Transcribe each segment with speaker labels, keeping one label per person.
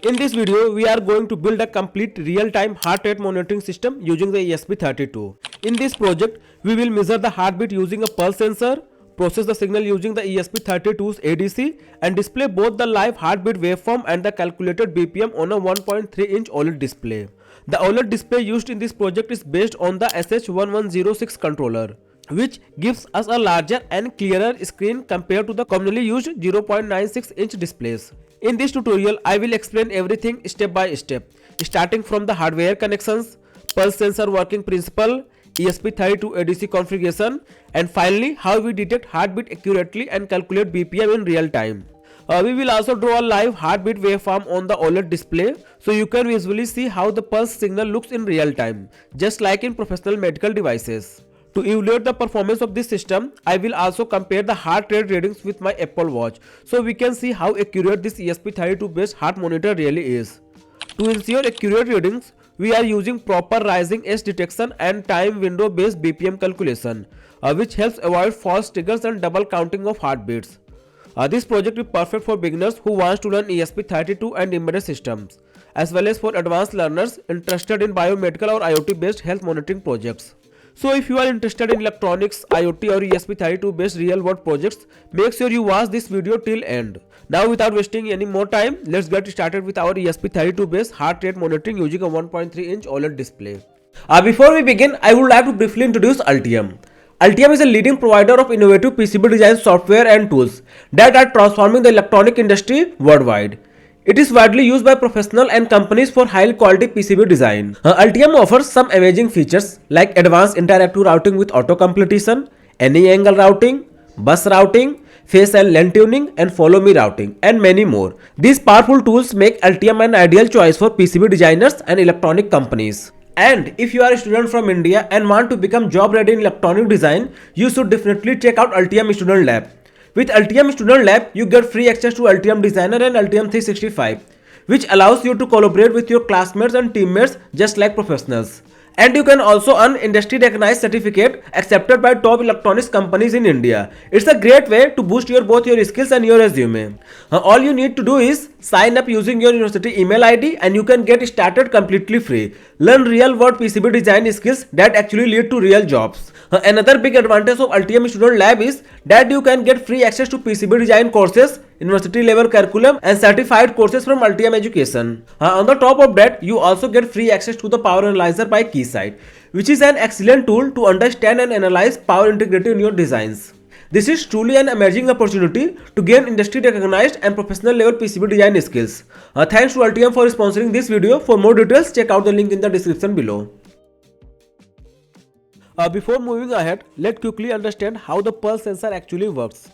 Speaker 1: In this video, we are going to build a complete real-time heart rate monitoring system using the ESP32. In this project, we will measure the heartbeat using a pulse sensor, process the signal using the ESP32's ADC, and display both the live heartbeat waveform and the calculated BPM on a 1.3-inch OLED display. The OLED display used in this project is based on the SH1106 controller, which gives us a larger and clearer screen compared to the commonly used 0.96-inch displays. In this tutorial, I will explain everything step by step, starting from the hardware connections, pulse sensor working principle, ESP32 ADC configuration, and finally how we detect heartbeat accurately and calculate BPM in real time. We will also draw a live heartbeat waveform on the OLED display so you can visually see how the pulse signal looks in real time, just like in professional medical devices. To evaluate the performance of this system, I will also compare the heart rate readings with my Apple Watch so we can see how accurate this ESP32 based heart monitor really is. To ensure accurate readings, we are using proper rising edge detection and time window based BPM calculation, which helps avoid false triggers and double counting of heartbeats. This project is perfect for beginners who want to learn ESP32 and embedded systems, as well as for advanced learners interested in biomedical or IoT based health monitoring projects. So if you are interested in electronics, IoT or ESP32 based real world projects, make sure you watch this video till end. Now without wasting any more time, let's get started with our ESP32 based heart rate monitoring using a 1.3-inch OLED display. Before we begin, I would like to briefly introduce Altium. Altium is a leading provider of innovative PCB design software and tools that are transforming the electronic industry worldwide. It is widely used by professionals and companies for high quality PCB design. Altium offers some amazing features like advanced interactive routing with auto completion, any angle routing, bus routing, phase and length tuning, and follow me routing, and many more. These powerful tools make Altium an ideal choice for PCB designers and electronic companies. And if you are a student from India and want to become job ready in electronic design, you should definitely check out Altium Student Lab. With Altium Student Lab, you get free access to Altium Designer and Altium 365, which allows you to collaborate with your classmates and teammates just like professionals. And you can also earn industry recognized certificate accepted by top electronics companies in India. It's a great way to boost both your skills and your resume. All you need to do is sign up using your university email ID and you can get started completely free. Learn real world PCB design skills that actually lead to real jobs. Another big advantage of Altium Student Lab is that you can get free access to PCB design courses, university level curriculum, and certified courses from Altium Education. On the top of that, you also get free access to the Power Analyzer by Keysight, which is an excellent tool to understand and analyze power integrity in your designs. This is truly an amazing opportunity to gain industry recognized and professional level PCB design skills. Thanks to Altium for sponsoring this video. For more details, check out the link in the description below. Before moving ahead, let's quickly understand how the pulse sensor actually works.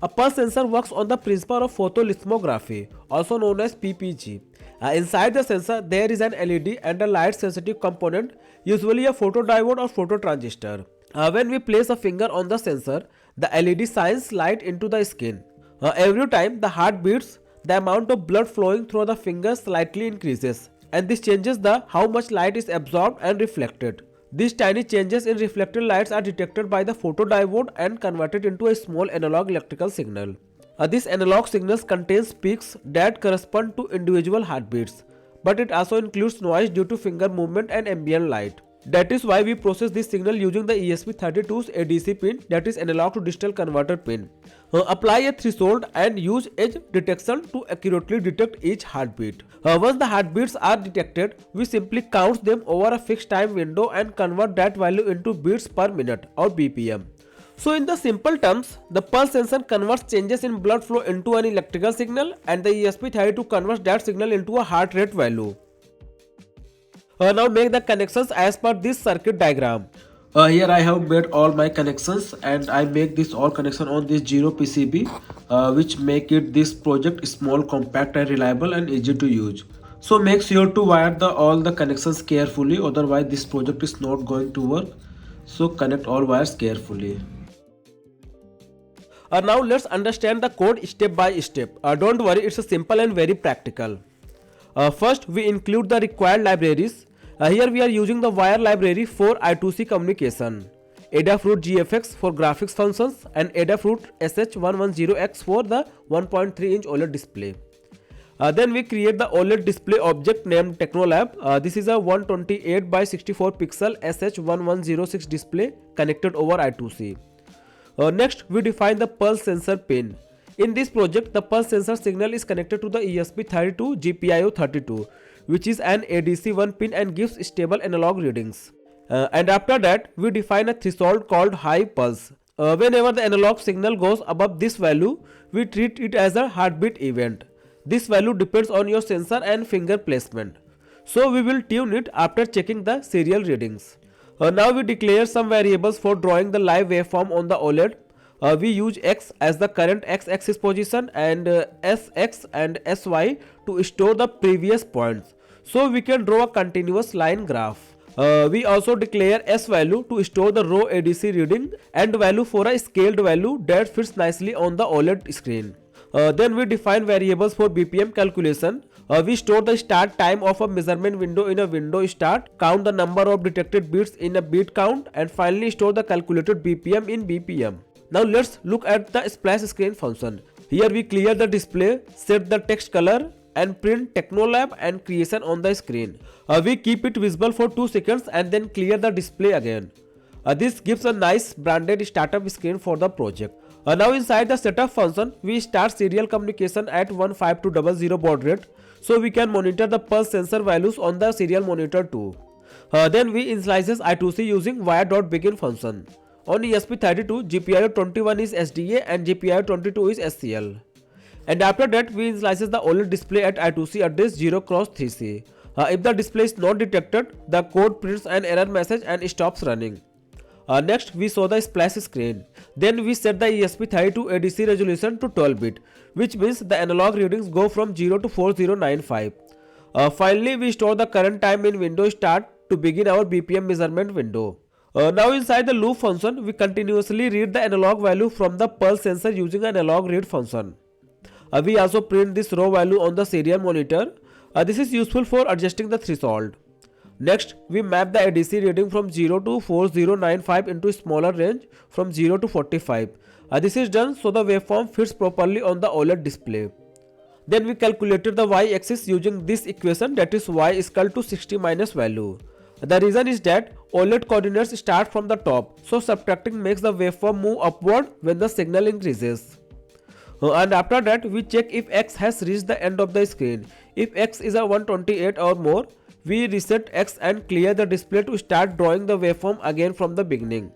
Speaker 1: A pulse sensor works on the principle of photoplethysmography, also known as PPG. Inside the sensor, there is an LED and a light sensitive component, usually a photodiode or phototransistor. When we place a finger on the sensor, the LED shines light into the skin. Every time the heart beats, the amount of blood flowing through the finger slightly increases, and this changes how much light is absorbed and reflected. These tiny changes in reflected lights are detected by the photodiode and converted into a small analog electrical signal. This analog signals contains peaks that correspond to individual heartbeats, but it also includes noise due to finger movement and ambient light. That is why we process this signal using the ESP32's ADC pin, that is analog to digital converter pin. Apply a threshold and use edge detection to accurately detect each heartbeat. Once the heartbeats are detected, we simply count them over a fixed time window and convert that value into beats per minute or BPM. So in the simple terms, the pulse sensor converts changes in blood flow into an electrical signal and the ESP32 converts that signal into a heart rate value. Now make the connections as per this circuit diagram. Here I have made all my connections and I make this all connection on this 0 PCB which make it this project small, compact and reliable and easy to use. So make sure to wire all the connections carefully, otherwise this project is not going to work. So connect all wires carefully. Now let's understand the code step by step. Don't worry, it's simple and very practical. First we include the required libraries. Here we are using the wire library for I2C communication, Adafruit GFX for graphics functions and Adafruit SH110X for the 1.3-inch OLED display. Then we create the OLED display object named Technolab. This is a 128 by 64 pixel SH1106 display connected over I2C. Next, we define the pulse sensor pin. In this project, the pulse sensor signal is connected to the ESP32 GPIO32, which is an ADC1 pin and gives stable analog readings. And after that, we define a threshold called high pulse. Whenever the analog signal goes above this value, we treat it as a heartbeat event. This value depends on your sensor and finger placement. So we will tune it after checking the serial readings. Now we declare some variables for drawing the live waveform on the OLED. We use X as the current X-axis position and SX and SY to store the previous points. So we can draw a continuous line graph. We also declare S value to store the raw ADC reading and value for a scaled value that fits nicely on the OLED screen. Then we define variables for BPM calculation. We store the start time of a measurement window in a window start, count the number of detected beats in a beat count, and finally store the calculated BPM in BPM. Now let's look at the splash screen function. Here we clear the display, set the text color, and print Technolab and creation on the screen. We keep it visible for 2 seconds and then clear the display again. This gives a nice branded startup screen for the project. Now inside the setup function, we start serial communication at 15200 baud rate, so we can monitor the pulse sensor values on the serial monitor too. Then we initialize I2C using wire.begin function. On ESP32, GPIO21 is SDA and GPIO22 is SCL. And after that, we initialize the OLED display at I2C address 0x3C. If the display is not detected, the code prints an error message and stops running. Next, we saw the splash screen. Then we set the ESP32 ADC resolution to 12-bit, which means the analog readings go from 0 to 4095. Finally, we store the current time in window start to begin our BPM measurement window. Now inside the loop function, we continuously read the analog value from the pulse sensor using an analog read function. We also print this raw value on the serial monitor. This is useful for adjusting the threshold. Next, we map the ADC reading from 0 to 4095 into smaller range from 0 to 45. This is done so the waveform fits properly on the OLED display. Then we calculated the y-axis using this equation, that is y is equal to 60 minus value. The reason is that OLED coordinates start from the top, so subtracting makes the waveform move upward when the signal increases. And after that, we check if X has reached the end of the screen. If X is a 128 or more, we reset X and clear the display to start drawing the waveform again from the beginning.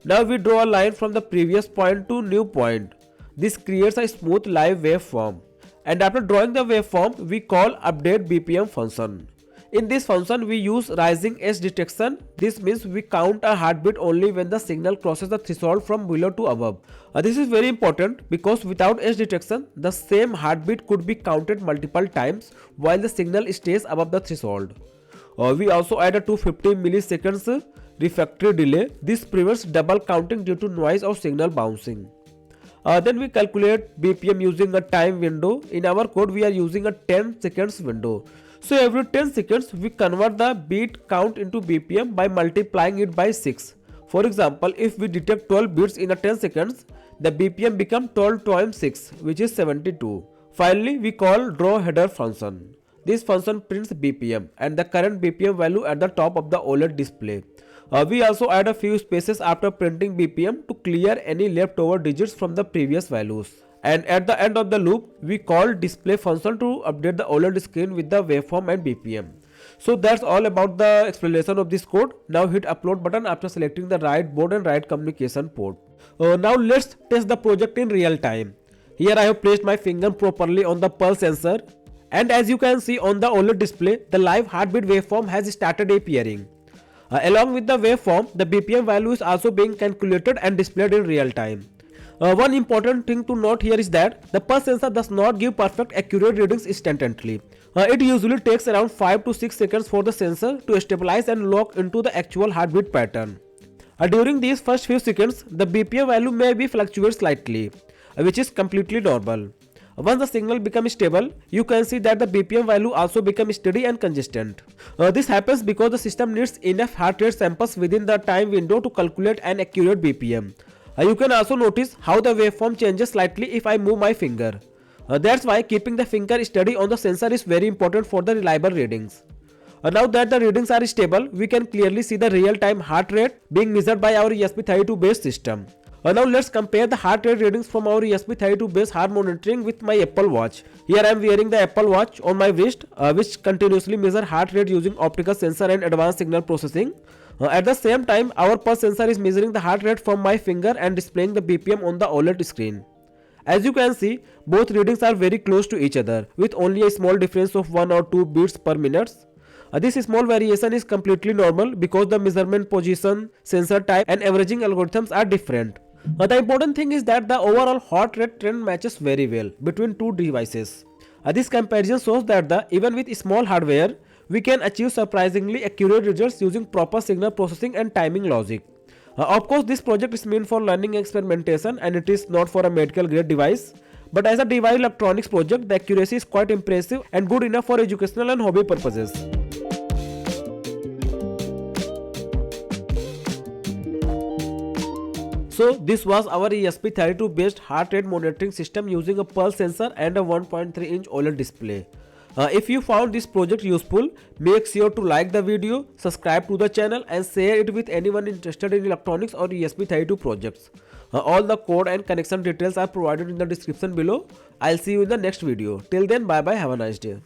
Speaker 1: Now we draw a line from the previous point to new point. This creates a smooth live waveform. And after drawing the waveform, we call update BPM function. In this function, we use rising edge detection. This means we count a heartbeat only when the signal crosses the threshold from below to above. This is very important because without edge detection, the same heartbeat could be counted multiple times while the signal stays above the threshold. We also add a 250 milliseconds refractory delay. This prevents double counting due to noise or signal bouncing. Then we calculate BPM using a time window. In our code, we are using a 10 seconds window. So every 10 seconds, we convert the beat count into BPM by multiplying it by 6. For example, if we detect 12 beats in a 10 seconds, the BPM becomes 12 times 6, which is 72. Finally, we call draw header function. This function prints BPM and the current BPM value at the top of the OLED display. We also add a few spaces after printing BPM to clear any leftover digits from the previous values. And at the end of the loop, we call display function to update the OLED screen with the waveform and BPM. So that's all about the explanation of this code. Now hit upload button after selecting the right board and right communication port. Now let's test the project in real time. Here I have placed my finger properly on the pulse sensor, and as you can see on the OLED display, the live heartbeat waveform has started appearing. Along with the waveform, the BPM value is also being calculated and displayed in real time. One important thing to note here is that the pulse sensor does not give perfect accurate readings instantaneously. It usually takes around 5 to 6 seconds for the sensor to stabilize and lock into the actual heartbeat pattern. During these first few seconds, the BPM value may be fluctuate slightly, which is completely normal. Once the signal becomes stable, you can see that the BPM value also becomes steady and consistent. This happens because the system needs enough heart rate samples within the time window to calculate an accurate BPM. You can also notice how the waveform changes slightly if I move my finger. That's why keeping the finger steady on the sensor is very important for the reliable readings. Now that the readings are stable, we can clearly see the real-time heart rate being measured by our ESP32 based system. Now let's compare the heart rate readings from our ESP32 based heart monitoring with my Apple Watch. Here I am wearing the Apple Watch on my wrist, which continuously measure heart rate using optical sensor and advanced signal processing. At the same time, our pulse sensor is measuring the heart rate from my finger and displaying the BPM on the OLED screen. As you can see, both readings are very close to each other with only a small difference of 1 or 2 beats per minute. This small variation is completely normal because the measurement position, sensor type and averaging algorithms are different. The important thing is that the overall heart rate trend matches very well between two devices. This comparison shows that even with small hardware, we can achieve surprisingly accurate results using proper signal processing and timing logic. Of course, this project is meant for learning experimentation and it is not for a medical grade device. But as a device electronics project, the accuracy is quite impressive and good enough for educational and hobby purposes. So this was our ESP32 based heart rate monitoring system using a pulse sensor and a 1.3-inch OLED display. If you found this project useful, make sure to like the video, subscribe to the channel and share it with anyone interested in electronics or ESP32 projects. All the code and connection details are provided in the description below. I'll see you in the next video. Till then, bye bye, have a nice day.